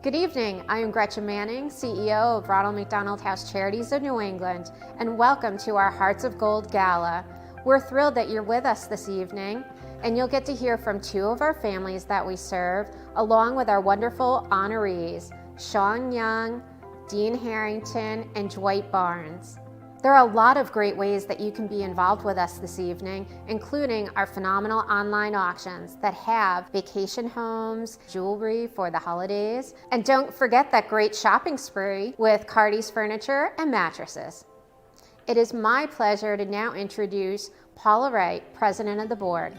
Good evening. I am Gretchen Manning, CEO of Ronald McDonald House Charities of New England, and welcome to our Hearts of Gold Gala. We're thrilled that you're with us this evening, and you'll get to hear from two of our families that we serve, along with our wonderful honorees, Sean Young, Dean Harrington, and Dwight Barnes. There are a lot of great ways that you can be involved with us this evening, including our phenomenal online auctions that have vacation homes, jewelry for the holidays, and don't forget that great shopping spree with Cardi's Furniture and Mattresses. It is my pleasure to now introduce Paula Wright, President of the Board.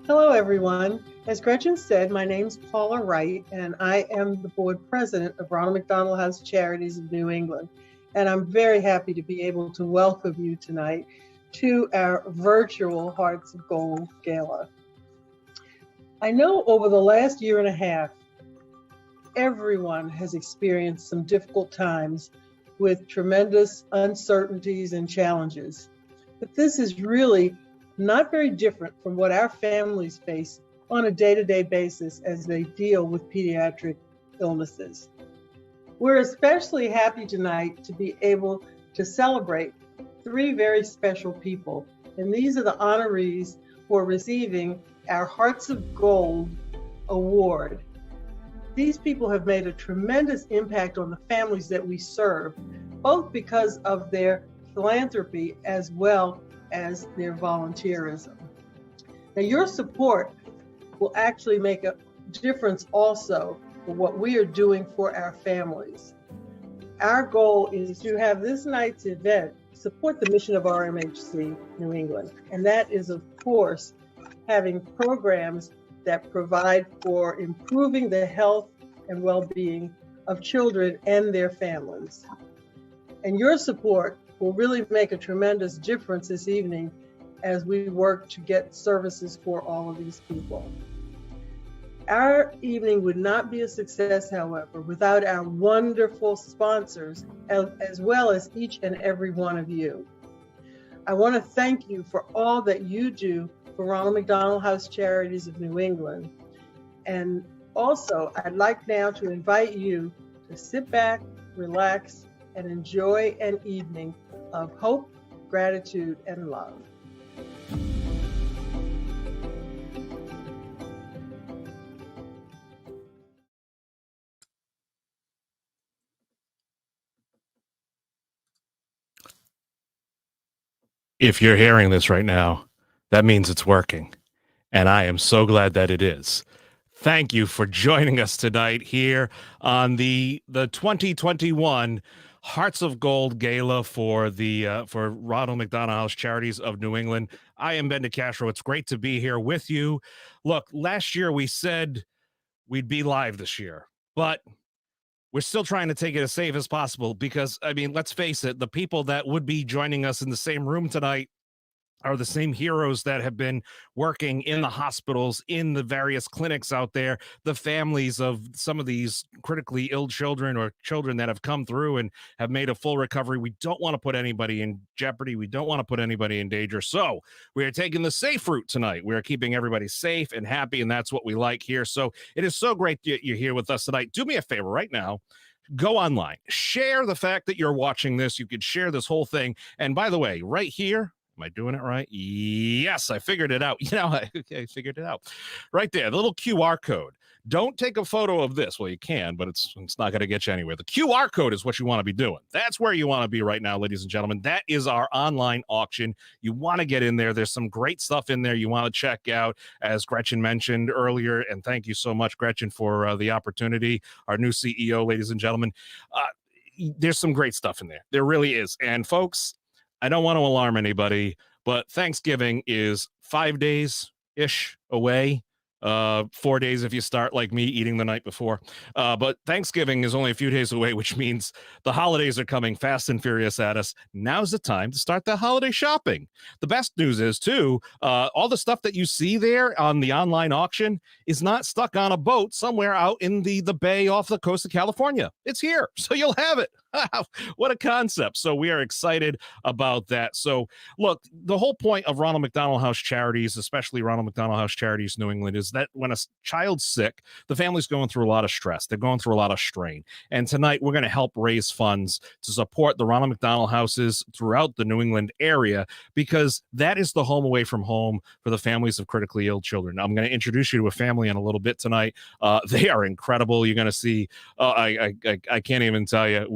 Hello, everyone. As Gretchen said, my name's Paula Wright, and I am the Board President of Ronald McDonald House Charities of New England. And I'm very happy to be able to welcome you tonight to our virtual Hearts of Gold Gala. I know over the last year and a half, everyone has experienced some difficult times with tremendous uncertainties and challenges. But this is really not very different from what our families face on a day-to-day basis as they deal with pediatric illnesses. We're especially happy tonight to be able to celebrate three very special people. And these are the honorees for receiving our Hearts of Gold Award. These people have made a tremendous impact on the families that we serve, both because of their philanthropy as well as their volunteerism. Now, your support will actually make a difference also for what we are doing for our families. Our goal is to have this night's event support the mission of Rmhc New England. And that is, of course, having programs that provide for improving the health and well-being of children and their families. And your support will really make a tremendous difference this evening as we work to get services for all of these people. Our evening would not be a success, however, without our wonderful sponsors, as well as each and every one of you. I want to thank you for all that you do for Ronald McDonald House Charities of New England. And also, I'd like now to invite you to sit back, relax, and enjoy an evening of hope, gratitude, and love. If you're hearing this right now, that means it's working. And I am so glad that it is. Thank you for joining us tonight here on the 2021 Hearts of Gold Gala for Ronald McDonald House Charities of New England. I am Ben DeCastro. It's great to be here with you. Look, last year we said we'd be live this year, but we're still trying to take it as safe as possible because, I mean, let's face it, the people that would be joining us in the same room tonight are the same heroes that have been working in the hospitals, in the various clinics out there, the families of some of these critically ill children or children that have come through and have made a full recovery. We don't want to put anybody in jeopardy. We don't want to put anybody in danger. So we are taking the safe route tonight. We are keeping everybody safe and happy, and that's what we like here. So it is so great that you're here with us tonight. Do me a favor right now. Go online, share the fact that you're watching this. You could share this whole thing. And by the way, right here, am I doing it right? Yes, I figured it out. You know, I figured it out. Right there, the little QR code. Don't take a photo of this. Well, you can, but it's not going to get you anywhere. The QR code is what you want to be doing. That's where you want to be right now, ladies and gentlemen. That is our online auction. You want to get in there. There's some great stuff in there you want to check out, as Gretchen mentioned earlier. And thank you so much, Gretchen, for the opportunity. Our new CEO, ladies and gentlemen. There's some great stuff in there. There really is. And folks, I don't want to alarm anybody, but Thanksgiving is 5 days-ish away. 4 days if you start like me eating the night before. But Thanksgiving is only a few days away, which means the holidays are coming fast and furious at us. Now's the time to start the holiday shopping. The best news is, too, all the stuff that you see there on the online auction is not stuck on a boat somewhere out in the bay off the coast of California. It's here, so you'll have it. What a concept. So we are excited about that. So look, the whole point of Ronald McDonald House Charities, especially Ronald McDonald House Charities New England, is that when a child's sick, the family's going through a lot of stress. They're going through a lot of strain. And tonight we're going to help raise funds to support the Ronald McDonald Houses throughout the New England area, because that is the home away from home for the families of critically ill children. I'm going to introduce you to a family in a little bit tonight. They are incredible. You're going to see, I can't even tell you.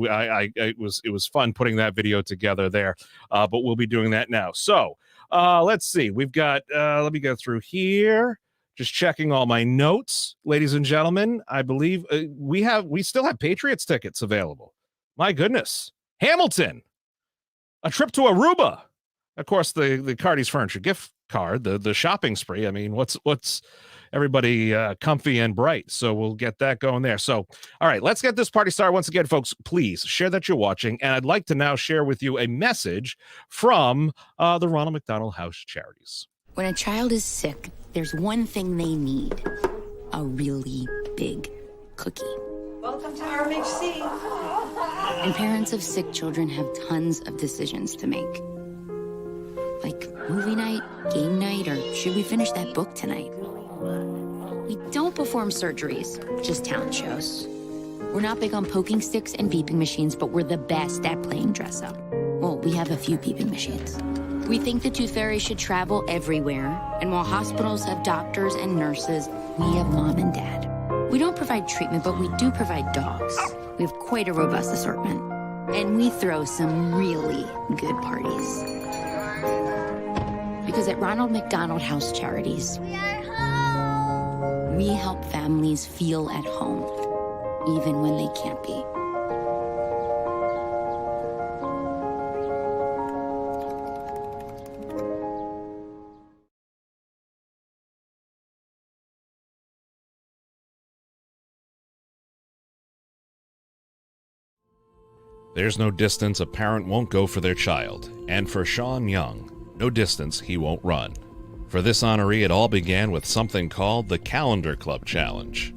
It was fun putting that video together there, but we'll be doing that now. So let's see. We've got, let me go through here. Just checking all my notes, ladies and gentlemen. I believe we still have Patriots tickets available. My goodness. Hamilton, a trip to Aruba. Of course, the Cardi's Furniture gift card, the shopping spree. I mean, what's everybody comfy and bright. So we'll get that going there. So, all right, let's get this party started. Once again, folks, please share that you're watching. And I'd like to now share with you a message from the Ronald McDonald House Charities. When a child is sick, there's one thing they need: a really big cookie. Welcome to Rmhc. And parents of sick children have tons of decisions to make. Like movie night, game night, or should we finish that book tonight? We don't perform surgeries, just talent shows. We're not big on poking sticks and beeping machines, but we're the best at playing dress up. Well, we have a few beeping machines. We think the Tooth Fairy should travel everywhere, and while hospitals have doctors and nurses, we have mom and dad. We don't provide treatment, but we do provide dogs. We have quite a robust assortment. And we throw some really good parties. Because at Ronald McDonald House Charities, we are home. We help families feel at home, even when they can't be. There's no distance a parent won't go for their child, and for Sean Young, no distance he won't run. For this honoree, it all began with something called the Calendar Club Challenge.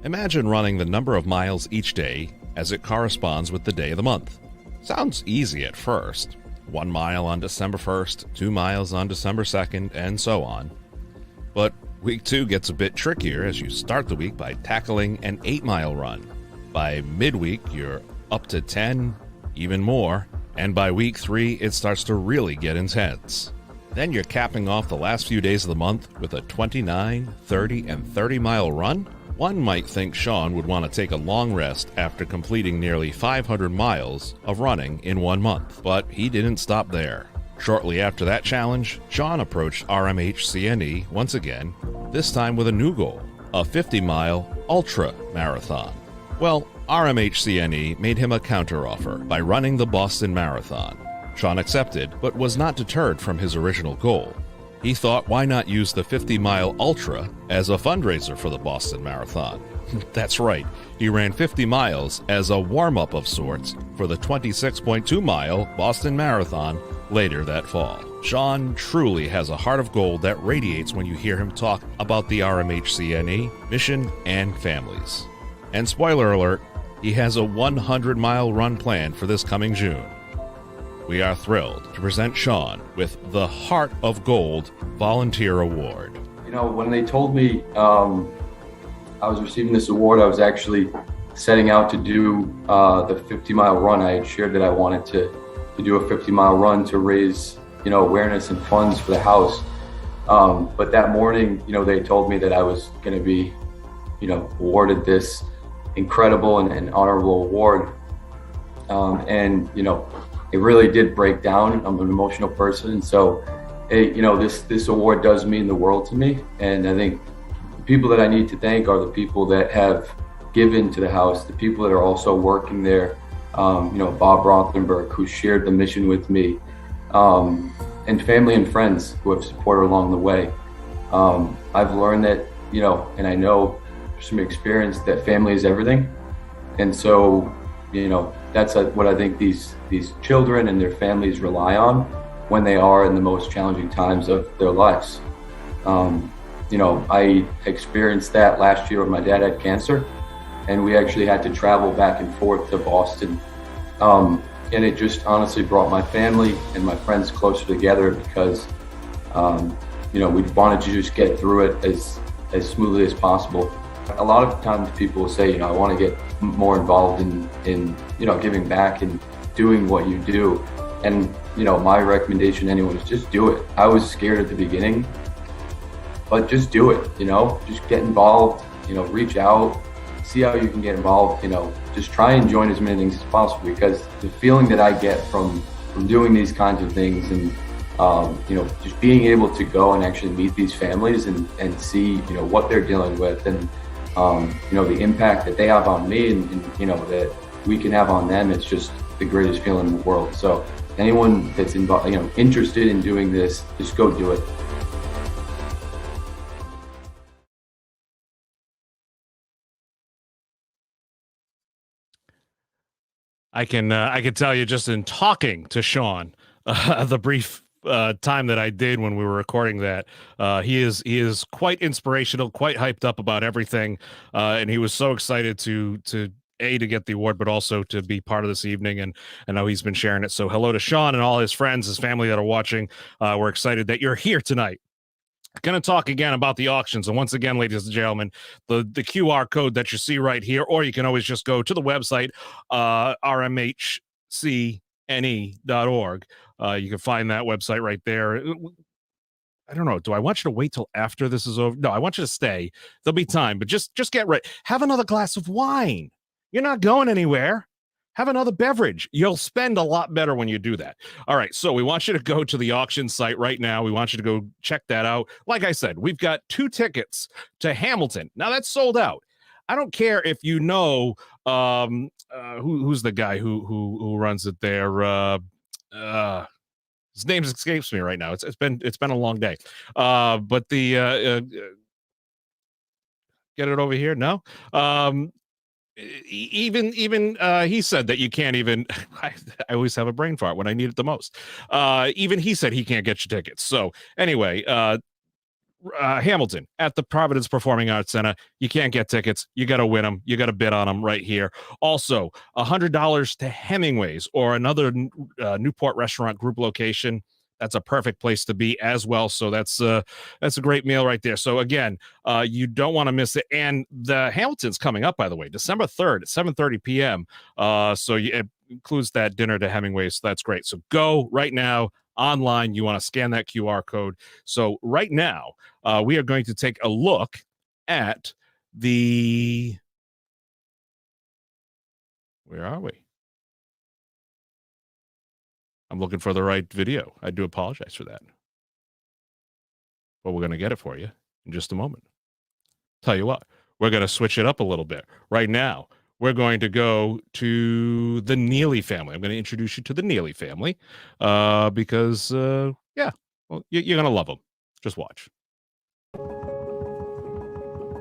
Imagine running the number of miles each day as it corresponds with the day of the month. Sounds easy at first. 1 mile on December 1st, 2 miles on December 2nd, and so on. But week 2 gets a bit trickier as you start the week by tackling an 8-mile run. By midweek, you're up to 10, even more, and by week 3, it starts to really get intense. Then you're capping off the last few days of the month with a 29, 30, and 30-mile run. One might think Sean would want to take a long rest after completing nearly 500 miles of running in 1 month, but he didn't stop there. Shortly after that challenge, Sean approached Rmhc once again, this time with a new goal, a 50-mile ultra marathon. Well, Rmhc made him a counteroffer by running the Boston Marathon. Sean accepted, but was not deterred from his original goal. He thought, why not use the 50-mile Ultra as a fundraiser for the Boston Marathon? That's right, he ran 50 miles as a warm-up of sorts for the 26.2-mile Boston Marathon later that fall. Sean truly has a heart of gold that radiates when you hear him talk about the Rmhc mission and families. And spoiler alert, he has a 100-mile run planned for this coming June. We are thrilled to present Sean with the Heart of Gold Volunteer Award. You know, when they told me I was receiving this award, I was actually setting out to do the 50-mile run. I had shared that I wanted to do a 50-mile run to raise, awareness and funds for the house. But that morning, they told me that I was going to be, awarded this incredible and honorable award. It really did break down. I'm an emotional person, and so this award does mean the world to me. And I think the people that I need to thank are the people that have given to the house, the people that are also working there. Bob Rothenberg, who shared the mission with me, and family and friends who have supported along the way. I've learned that, and I know from experience that family is everything. And so, that's what I think these children and their families rely on when they are in the most challenging times of their lives. I experienced that last year when my dad had cancer, and we actually had to travel back and forth to Boston And it just honestly brought my family and my friends closer together because, we wanted to just get through it as smoothly as possible. A lot of times people will say, I want to get more involved in giving back and doing what you do. And, my recommendation to anyone is just do it. I was scared at the beginning, but just do it, just get involved, reach out, see how you can get involved, just try and join as many things as possible, because the feeling that I get from doing these kinds of things and, just being able to go and actually meet these families and see, what they're dealing with and, the impact that they have on me and that we can have on them, it's just the greatest feeling in the world. So anyone that's involved, interested in doing this, just go do it. I can tell you just in talking to Sean, the brief time that I did when we were recording that, he is quite inspirational, quite hyped up about everything, and he was so excited to get the award, but also to be part of this evening, and I know he's been sharing it. So hello to Sean and all his friends, his family that are watching. We're excited that you're here tonight. Going to talk again about the auctions. And once again, ladies and gentlemen, the QR code that you see right here, or you can always just go to the website, rmhcne.org. You can find that website right there. I don't know. Do I want you to wait till after this is over? No, I want you to stay. There'll be time, but just get ready. Have another glass of wine. You're not going anywhere. Have another beverage. You'll spend a lot better when you do that. All right, so we want you to go to the auction site right now. We want you to go check that out. Like I said, we've got 2 tickets to Hamilton. Now, that's sold out. I don't care if you know who's the guy who runs it there. His name escapes me right now. It's been a long day. But the get it over here. No. Even he said that you can't even I always have a brain fart when I need it the most. Even he said he can't get you tickets. So anyway, Hamilton at the Providence Performing Arts Center. You can't get tickets. You got to win them. You got to bid on them right here. Also, $100 to Hemingway's or another Newport restaurant group location. That's a perfect place to be as well. So that's a great meal right there. So again, you don't want to miss it. And the Hamilton's coming up, by the way, December 3rd at 7:30 p.m. So it includes that dinner to Hemingway's. So that's great. So go right now online. You want to scan that QR code. So right now, we are going to take a look at the. Where are we? I'm looking for the right video. I do apologize for that. But we're going to get it for you in just a moment. Tell you what, we're going to switch it up a little bit. Right now, we're going to go to the Neely family. I'm going to introduce you to the Neely family because, you're going to love them. Just watch.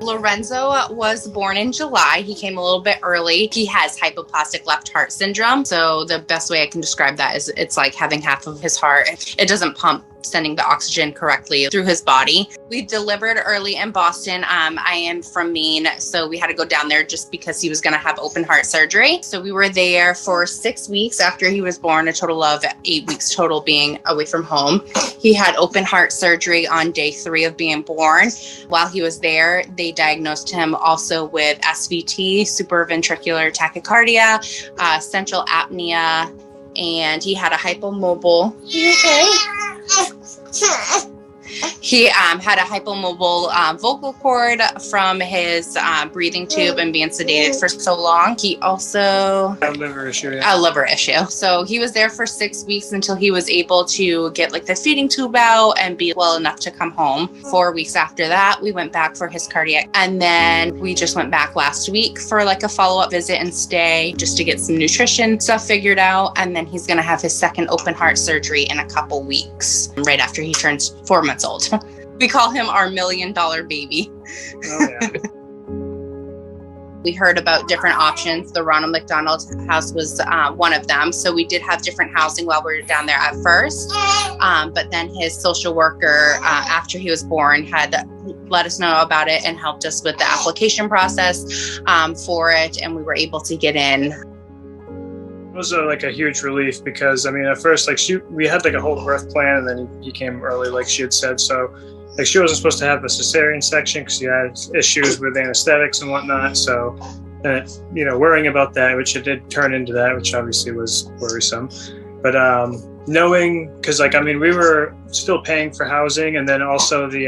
Lorenzo was born in July. He came a little bit early. He has hypoplastic left heart syndrome. So the best way I can describe that is it's like having half of his heart. It doesn't pump sending the oxygen correctly through his body. We delivered early in Boston. I am from Maine, so we had to go down there just because he was going to have open heart surgery. So we were there for 6 weeks after he was born, a total of 8 weeks total being away from home. He had open heart surgery on day 3 of being born. While he was there, they diagnosed him also with SVT, supraventricular tachycardia, central apnea, and he had a hypomobile. He had a hypomobile vocal cord from his breathing tube and being sedated for so long. He also a liver issue. A liver issue. So he was there for 6 weeks until he was able to get like the feeding tube out and be well enough to come home. 4 weeks after that, we went back for his cardiac, and then we just went back last week for like a follow-up visit and stay just to get some nutrition stuff figured out. And then he's gonna have his second open heart surgery in a couple weeks, right after he turns 4 months old. We call him our $1 million baby. Oh, yeah. We heard about different options. The Ronald McDonald House was one of them. So we did have different housing while we were down there at first. But then his social worker, after he was born, had let us know about it and helped us with the application process for it. And we were able to get in. It was like a huge relief because I mean at first like we had like a whole birth plan and then he came early like she had said, so like she wasn't supposed to have a cesarean section because she had issues with anesthetics and whatnot, so worrying about that, which it did turn into that, which obviously was worrisome, but knowing, because like I mean we were still paying for housing and then also the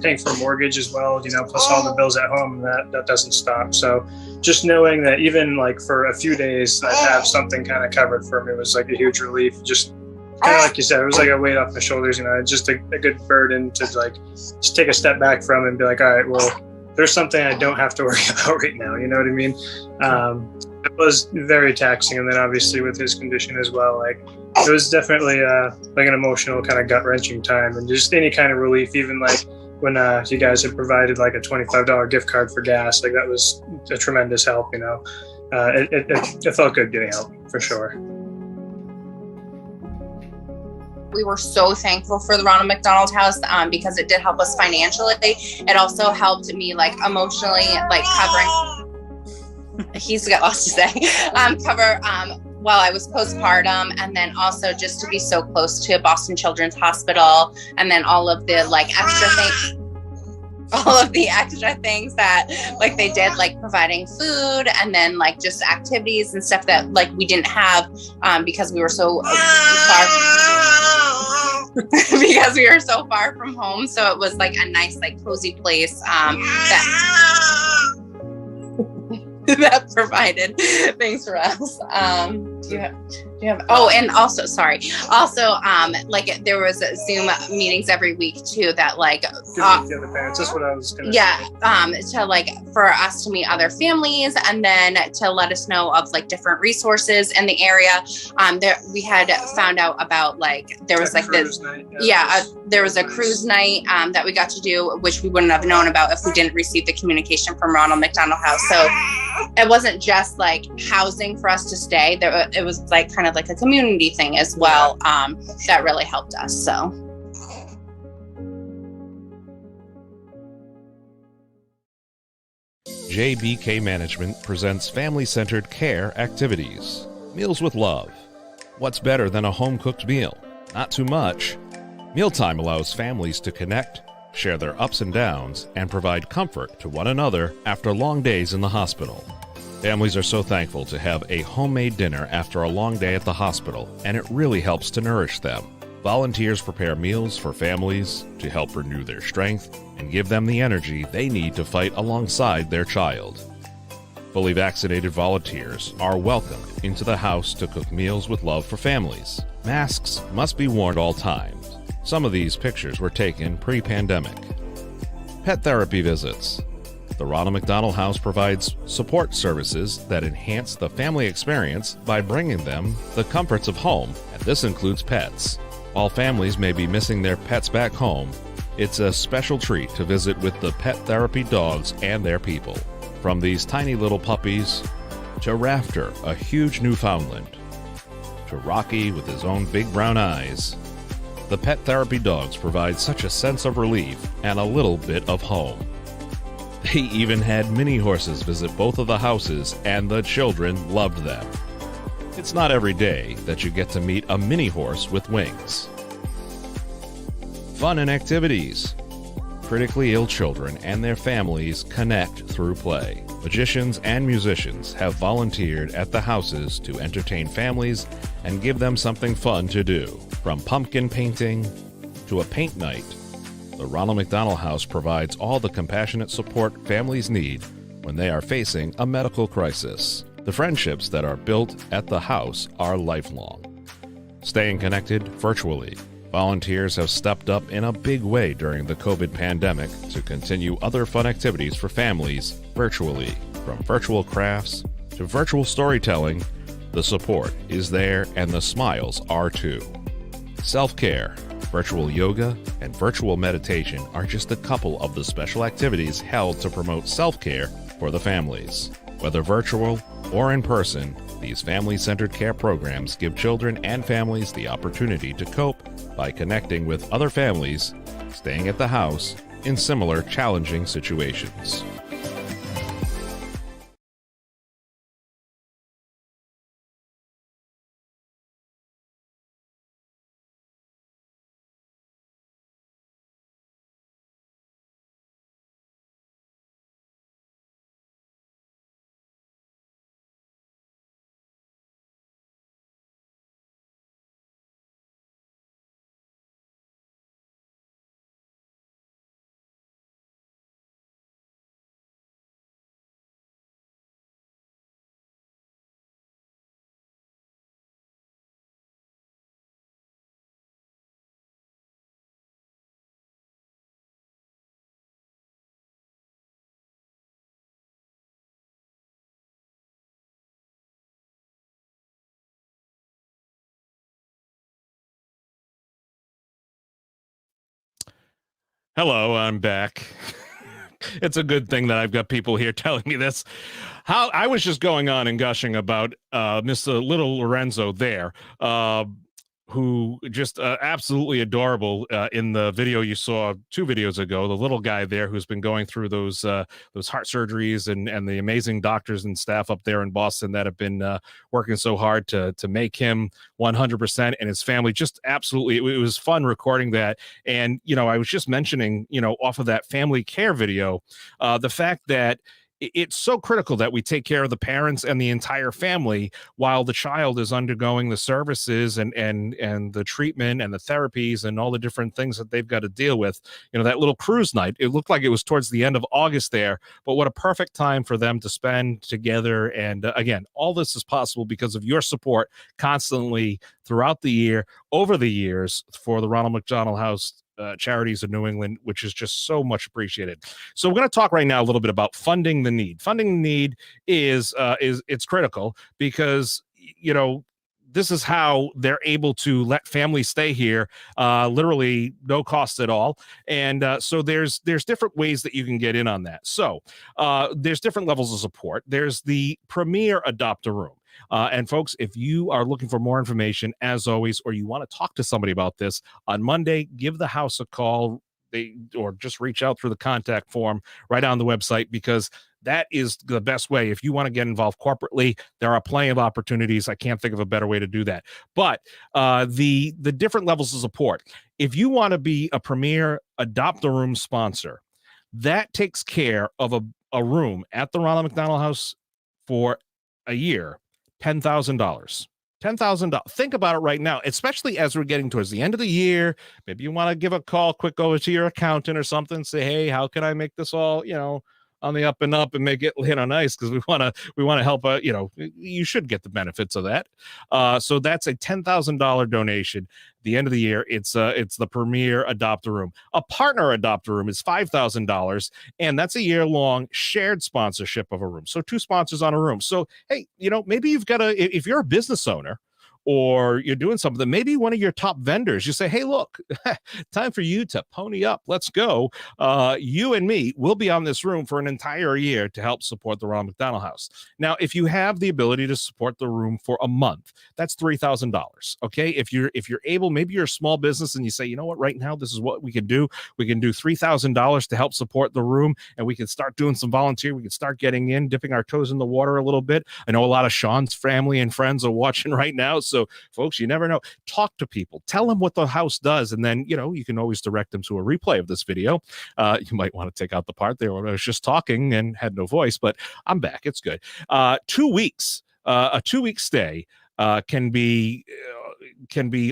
paying for mortgage as well, plus all the bills at home, that doesn't stop. So just knowing that even like for a few days I'd have something kind of covered for me was like a huge relief. Just kind of like you said, it was like a weight off my shoulders, just a good burden to like just take a step back from and be like, all right, well, there's something I don't have to worry about right now. You know what I mean? It was very taxing. And then obviously with his condition as well, like it was definitely like an emotional kind of gut wrenching time, and just any kind of relief, even like when you guys had provided like a $25 gift card for gas, like that was a tremendous help, it felt good getting help for sure. We were so thankful for the Ronald McDonald House because it did help us financially. It also helped me like emotionally, like covering, he's got lots to say, cover while I was postpartum, and then also just to be so close to Boston Children's Hospital, and then all of the like extra things that like they did, like providing food and then like just activities and stuff that like we didn't have because we were so far because we were so far from home. So it was like a nice like cozy place that provided things for us. Do you have and also like there was Zoom meetings every week too that like the other parents. That's what I was gonna say. To like for us to meet other families and then to let us know of like different resources in the area. We had found out about like there was like this there was a cruise night that we got to do, which we wouldn't have known about if we didn't receive the communication from Ronald McDonald House. So it wasn't just like housing for us to stay. It was like kind of like a community thing as well that really helped us. So. JBK Management presents family-centered care activities. Meals with love. What's better than a home-cooked meal? Not too much. Mealtime allows families to connect, share their ups and downs, and provide comfort to one another after long days in the hospital. Families are so thankful to have a homemade dinner after a long day at the hospital, and it really helps to nourish them. Volunteers prepare meals for families to help renew their strength and give them the energy they need to fight alongside their child. Fully vaccinated volunteers are welcomed into the house to cook meals with love for families. Masks must be worn at all times. Some of these pictures were taken pre-pandemic. Pet therapy visits. The Ronald McDonald House provides support services that enhance the family experience by bringing them the comforts of home, and this includes pets. While families may be missing their pets back home, it's a special treat to visit with the pet therapy dogs and their people. From these tiny little puppies, to Rafter, a huge Newfoundland, to Rocky with his own big brown eyes, the pet therapy dogs provide such a sense of relief and a little bit of home. They even had mini horses visit both of the houses, and the children loved them. It's not every day that you get to meet a mini horse with wings. Fun and activities. Critically ill children and their families connect through play. Magicians and musicians have volunteered at the houses to entertain families and give them something fun to do. From pumpkin painting to a paint night, the Ronald McDonald House provides all the compassionate support families need when they are facing a medical crisis. The friendships that are built at the house are lifelong. Staying connected virtually. Volunteers have stepped up in a big way during the COVID pandemic to continue other fun activities for families virtually. From virtual crafts to virtual storytelling, the support is there and the smiles are too. Self-care, virtual yoga, and virtual meditation are just a couple of the special activities held to promote self-care for the families. Whether virtual or in person, these family-centered care programs give children and families the opportunity to cope by connecting with other families staying at the house in similar challenging situations. Hello, I'm back. It's a good thing that I've got people here telling me this. How I was just going on and gushing about Mr. Little Lorenzo there, who just absolutely adorable in the video you saw 2 videos ago. The little guy there who's been going through those heart surgeries, and the amazing doctors and staff up there in Boston that have been working so hard to make him 100%, and his family. Just absolutely, it was fun recording that. And I was just mentioning, off of that family care video, the fact that it's so critical that we take care of the parents and the entire family while the child is undergoing the services and the treatment and the therapies and all the different things that they've got to deal with. That little cruise night, it looked like it was towards the end of August there, but what a perfect time for them to spend together. And again, all this is possible because of your support constantly throughout the year, over the years, for the Ronald McDonald House Charities of New England, which is just so much appreciated. So we're going to talk right now a little bit about funding the need. Funding the need is it's critical because this is how they're able to let families stay here, literally no cost at all. And so there's different ways that you can get in on that. So there's different levels of support. There's the Premier Adopt a Room. And folks, if you are looking for more information, as always, or you want to talk to somebody about this, on Monday, give the house a call, or just reach out through the contact form right on the website, because that is the best way. If you want to get involved corporately, there are plenty of opportunities. I can't think of a better way to do that. But the different levels of support, if you want to be a Premier Adopt a Room sponsor, that takes care of a room at the Ronald McDonald House for a year. $10,000. $10,000. Think about it right now, especially as we're getting towards the end of the year. Maybe you want to give a call quick over to your accountant or something, say, hey, how can I make this all, on the up and up and make it nice, because we want to help. You should get the benefits of that. So that's a $10,000 donation. At the end of the year, it's the Premier Adopt a Room. A Partner Adopt a Room is $5,000, and that's a year-long shared sponsorship of a room. So 2 sponsors on a room. So hey, maybe you've got if you're a business owner, or you're doing something, maybe one of your top vendors, you say, hey, look, time for you to pony up. Let's go. You and me will be on this room for an entire year to help support the Ronald McDonald House. Now, if you have the ability to support the room for a month, that's $3,000. Okay. If you're able, maybe you're a small business and you say, you know what, right now, this is what we can do. We can do $3,000 to help support the room, and we can start doing some volunteer. We can start getting in, dipping our toes in the water a little bit. I know a lot of Sean's family and friends are watching right now. So folks, you never know. Talk to people. Tell them what the house does. And then, you can always direct them to a replay of this video. You might want to take out the part there where I was just talking and had no voice, but I'm back. It's good. 2 weeks, a 2-week stay can be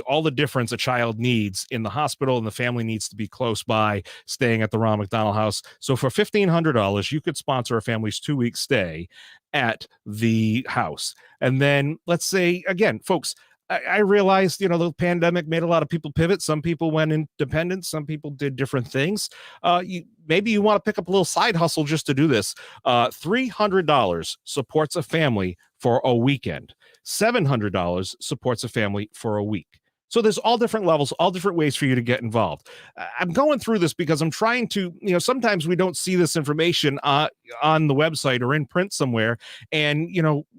all the difference a child needs in the hospital, and the family needs to be close by, staying at the Ronald McDonald House. So for $1,500, you could sponsor a family's 2-week stay at the house. And then let's say, again, folks, I realized, the pandemic made a lot of people pivot. Some people went independent. Some people did different things. Maybe you want to pick up a little side hustle just to do this. $300 supports a family for a weekend. $700 supports a family for a week. So there's all different levels, all different ways for you to get involved. I'm going through this because I'm trying to, sometimes we don't see this information on the website or in print somewhere. And,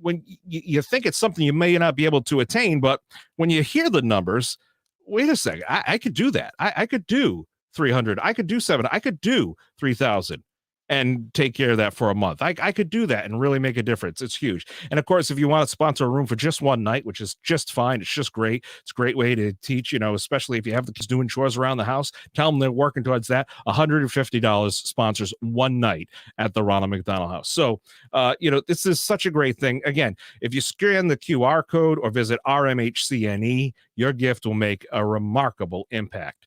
when you think it's something you may not be able to attain, but when you hear the numbers, wait a second, I could do that. I could do 300. I could do 7. I could do 3,000. And take care of that for a month. I could do that and really make a difference. It's huge. And of course, if you want to sponsor a room for just one night, which is just fine, it's just great. It's a great way to teach, especially if you have the kids doing chores around the house, tell them they're working towards that. $150 sponsors one night at the Ronald McDonald House. So, this is such a great thing. Again, if you scan the QR code or visit Rmhc.ne, your gift will make a remarkable impact.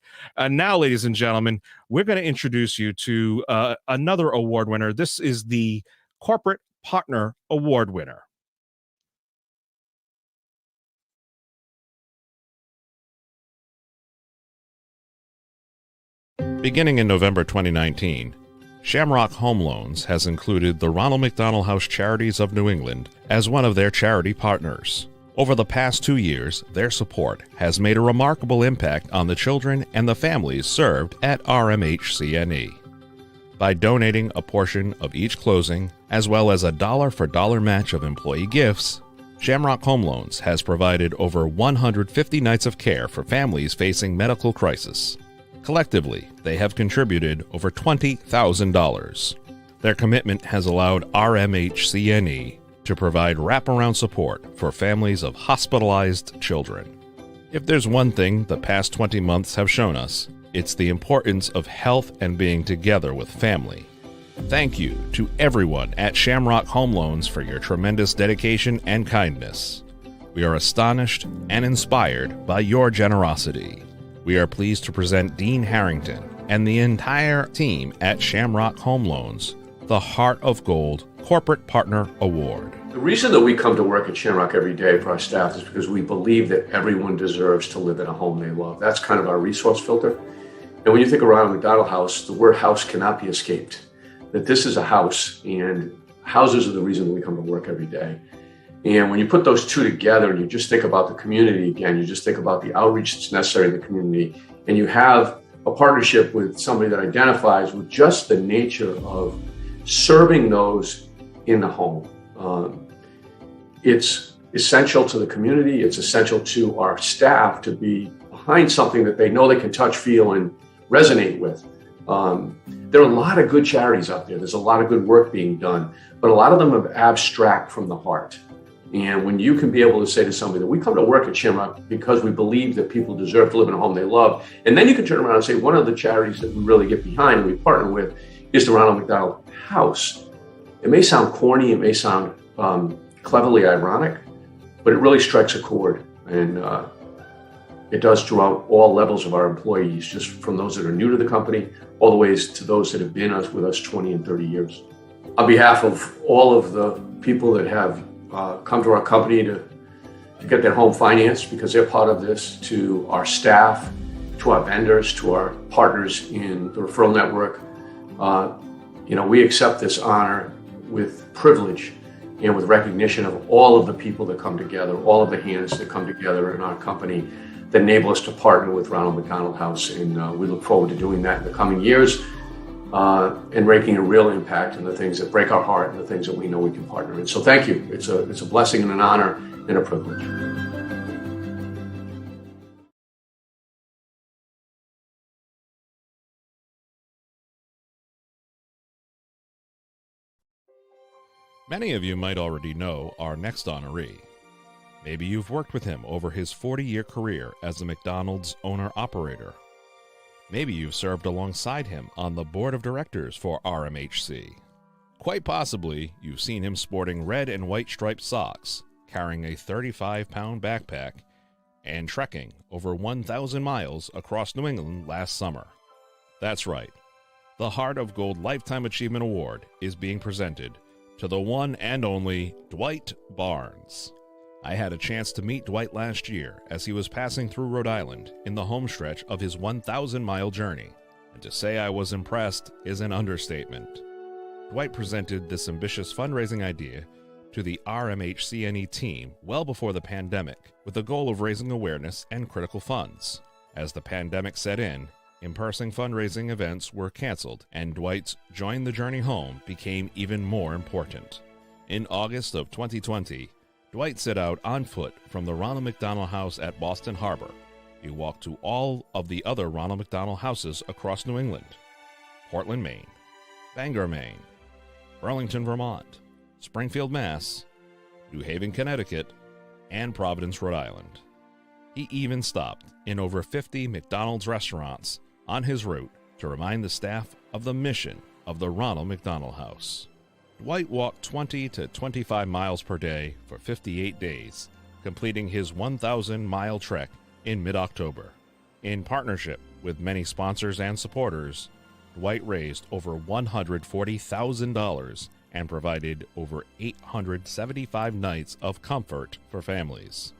Now, ladies and gentlemen, we're going to introduce you to another award winner. This is the Corporate Partner Award winner. Beginning in November 2019, Shamrock Home Loans has included the Ronald McDonald House Charities of New England as one of their charity partners. Over the past 2 years, their support has made a remarkable impact on the children and the families served at RMHCNE. By donating a portion of each closing, as well as a dollar-for-dollar match of employee gifts, Shamrock Home Loans has provided over 150 nights of care for families facing medical crisis. Collectively, they have contributed over $20,000. Their commitment has allowed RMHCNE to provide wraparound support for families of hospitalized children. If there's one thing the past 20 months have shown us, it's the importance of health and being together with family. Thank you to everyone at Shamrock Home Loans for your tremendous dedication and kindness. We are astonished and inspired by your generosity. We are pleased to present Dean Harrington and the entire team at Shamrock Home Loans the Heart of Gold Corporate Partner Award. The reason that we come to work at Shamrock every day for our staff is because we believe that everyone deserves to live in a home they love. That's kind of our resource filter. And when you think around McDonald House, the word house cannot be escaped. That this is a house, and houses are the reason that we come to work every day. And when you put those two together and you just think about the community again, you just think about the outreach that's necessary in the community, and you have a partnership with somebody that identifies with just the nature of serving those in the home. It's essential to the community. It's essential to our staff to be behind something that they know they can touch, feel, and resonate with. There are a lot of good charities out there. There's a lot of good work being done, but a lot of them are abstract from the heart. And when you can be able to say to somebody that we come to work at Shamrock because we believe that people deserve to live in a home they love, and then you can turn around and say one of the charities that we really get behind and we partner with is the Ronald McDonald House. It may sound corny, it may sound cleverly ironic, but it really strikes a chord. And it does throughout all levels of our employees, just from those that are new to the company, all the ways to those that have been with us 20 and 30 years. On behalf of all of the people that have come to our company to get their home financed because they're part of this, to our staff, to our vendors, to our partners in the referral network, we accept this honor with privilege and with recognition of all of the people that come together, all of the hands that come together in our company that enable us to partner with Ronald McDonald House. And we look forward to doing that in the coming years and making a real impact in the things that break our heart and the things that we know we can partner in. So thank you. It's a blessing and an honor and a privilege. Many of you might already know our next honoree. Maybe you've worked with him over his 40-year career as a McDonald's owner-operator. Maybe you've served alongside him on the board of directors for RMHC. Quite possibly, you've seen him sporting red and white striped socks, carrying a 35-pound backpack, and trekking over 1,000 miles across New England last summer. That's right. The Heart of Gold Lifetime Achievement Award is being presented to the one and only Dwight Barnes. I had a chance to meet Dwight last year as he was passing through Rhode Island in the homestretch of his 1,000-mile journey, and to say I was impressed is an understatement. Dwight presented this ambitious fundraising idea to the RMHCNE team well before the pandemic, with the goal of raising awareness and critical funds. As the pandemic set in-person fundraising events were canceled, and Dwight's Join the Journey Home became even more important. In August of 2020, Dwight set out on foot from the Ronald McDonald House at Boston Harbor. He walked to all of the other Ronald McDonald houses across New England: Portland, Maine; Bangor, Maine; Burlington, Vermont; Springfield, Mass; New Haven, Connecticut; and Providence, Rhode Island. He even stopped in over 50 McDonald's restaurants on his route to remind the staff of the mission of the Ronald McDonald House. Dwight walked 20 to 25 miles per day for 58 days, completing his 1,000-mile trek in mid-October. In partnership with many sponsors and supporters, Dwight raised over $140,000 and provided over 875 nights of comfort for families.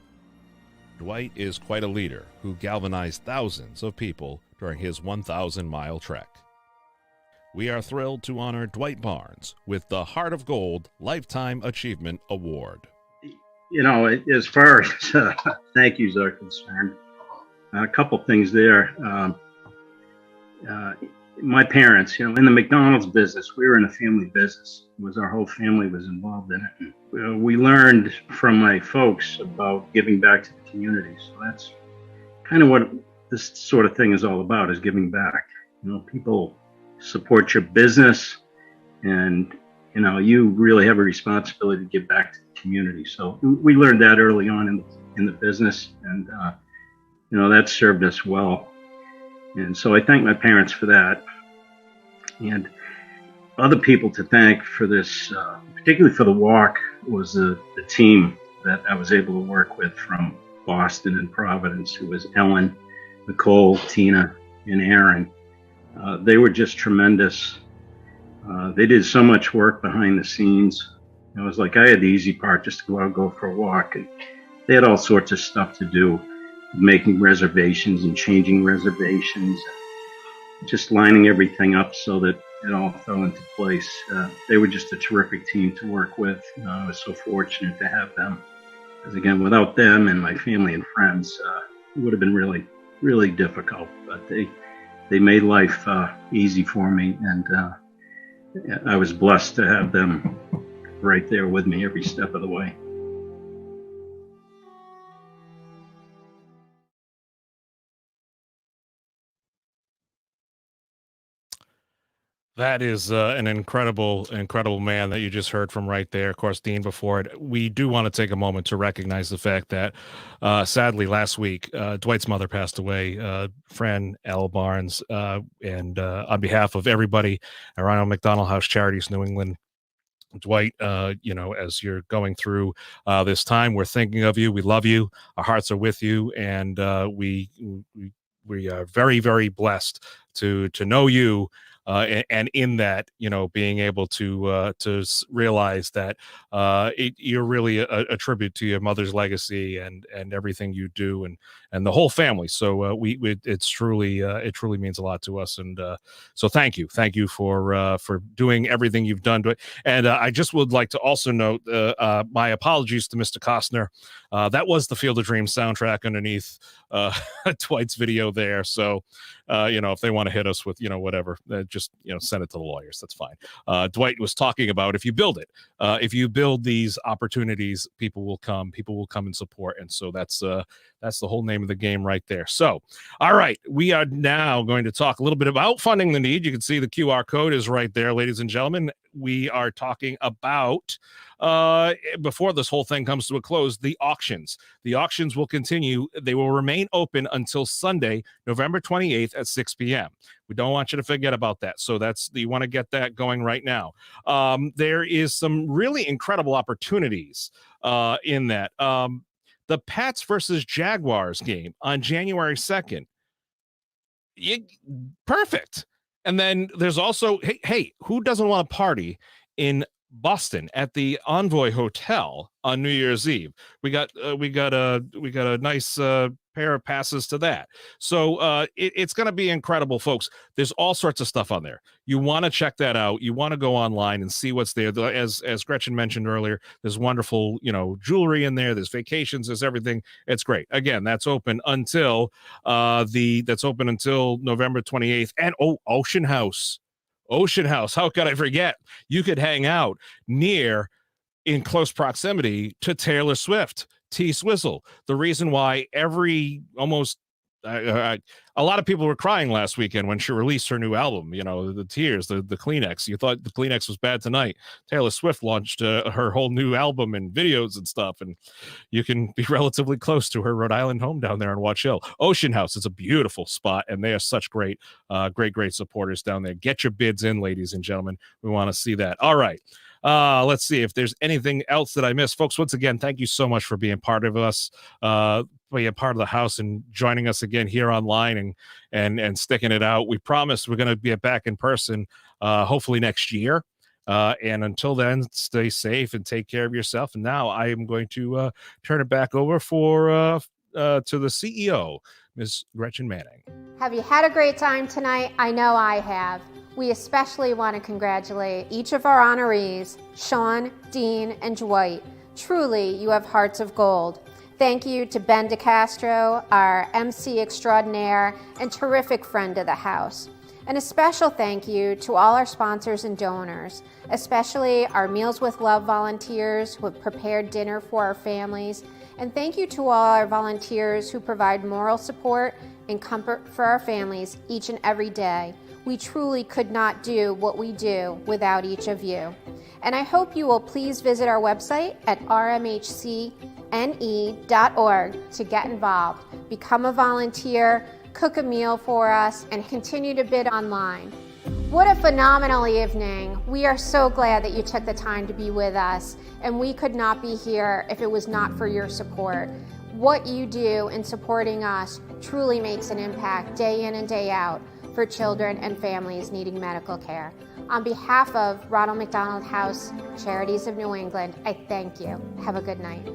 Dwight is quite a leader who galvanized thousands of people during his 1,000-mile trek. We are thrilled to honor Dwight Barnes with the Heart of Gold Lifetime Achievement Award. As far as thank yous are concerned, a couple things there. My parents, in the McDonald's business, we were in a family business. Our whole family was involved in it. And, we learned from my folks about giving back to the community. So that's kind of what this sort of thing is all about, is giving back. People support your business, and you really have a responsibility to give back to the community. So we learned that early on in the business, and that served us well. And so I thank my parents for that, and other people to thank for this, particularly for the walk, was the team that I was able to work with from Boston and Providence, who was Ellen, Nicole, Tina, and Aaron. They were just tremendous. They did so much work behind the scenes. It was like I had the easy part, just to go out and go for a walk, and they had all sorts of stuff to do, making reservations and changing reservations, just lining everything up so that it all fell into place. They were just a terrific team to work with. I was so fortunate to have them, because again, without them and my family and friends, it would have been really, really difficult. But they made life easy for me, and I was blessed to have them right there with me every step of the way. That is an incredible man that you just heard from right there. Of course, Dean before it. We do want to take a moment to recognize the fact that, sadly, last week, Dwight's mother passed away, Fran L. Barnes, and on behalf of everybody at Ronald McDonald House Charities New England, Dwight, as you're going through this time, we're thinking of you. We love you. Our hearts are with you, and we are very, very blessed to know you. And in that, being able to realize that you're really a tribute to your mother's legacy and everything you do, and the whole family. So it truly means a lot to us, and so thank you for doing everything you've done to it. And I just would like to also note my apologies to Mr. Costner. That was the Field of Dreams soundtrack underneath Dwight's video there. So if they want to hit us with whatever, just send it to the lawyers. That's fine. Dwight was talking about if you build these opportunities, people will come and support. And so that's the whole name of the game right there. So, all right, we are now going to talk a little bit about funding the need. You can see the QR code is right there, ladies and gentlemen. We are talking about, before this whole thing comes to a close, the auctions. The auctions will continue. They will remain open until Sunday, November 28th at 6 p.m. We don't want you to forget about that. So you want to get that going right now. There is some really incredible opportunities in that. The Pats versus Jaguars game on January 2nd. Perfect. And then there's also, hey, who doesn't want to party in Boston at the Envoy Hotel on New Year's Eve? We got a nice pair of passes to that. So it's going to be incredible, folks. There's all sorts of stuff on there. You want to check that out. You want to go online and see what's there. As Gretchen mentioned earlier, there's wonderful, jewelry in there. There's vacations. There's everything. It's great. Again, that's open until November 28th. And Ocean House. How could I forget? You could hang out in close proximity to Taylor Swift, T-Swizzle. The reason why a lot of people were crying last weekend when she released her new album, the tears, the Kleenex. You thought the Kleenex was bad tonight. Taylor Swift launched her whole new album and videos and stuff, and you can be relatively close to her Rhode Island home down there in Watch Hill. Ocean House is a beautiful spot, and they are such great supporters down there. Get your bids in, ladies and gentlemen. We want to see that. All right. Let's see if there's anything else that I missed. Folks, once again, thank you so much for being part of us, being part of the house and joining us again here online and sticking it out. We promise we're going to be back in person, hopefully next year. And until then, stay safe and take care of yourself. And now I am going to turn it back over to the CEO, Ms. Gretchen Manning. Have you had a great time tonight? I know I have. We especially want to congratulate each of our honorees, Sean, Dean, and Dwight, Truly, you have hearts of gold. Thank you to Ben DeCastro, our MC extraordinaire and terrific friend of the house. And a special thank you to all our sponsors and donors, especially our Meals with Love volunteers who have prepared dinner for our families. And thank you to all our volunteers who provide moral support and comfort for our families each and every day. We truly could not do what we do without each of you. And I hope you will please visit our website at rmhcne.org to get involved, become a volunteer, cook a meal for us, and continue to bid online. What a phenomenal evening. We are so glad that you took the time to be with us, and we could not be here if it was not for your support. What you do in supporting us truly makes an impact day in and day out for children and families needing medical care. On behalf of Ronald McDonald House Charities of New England, I thank you. Have a good night.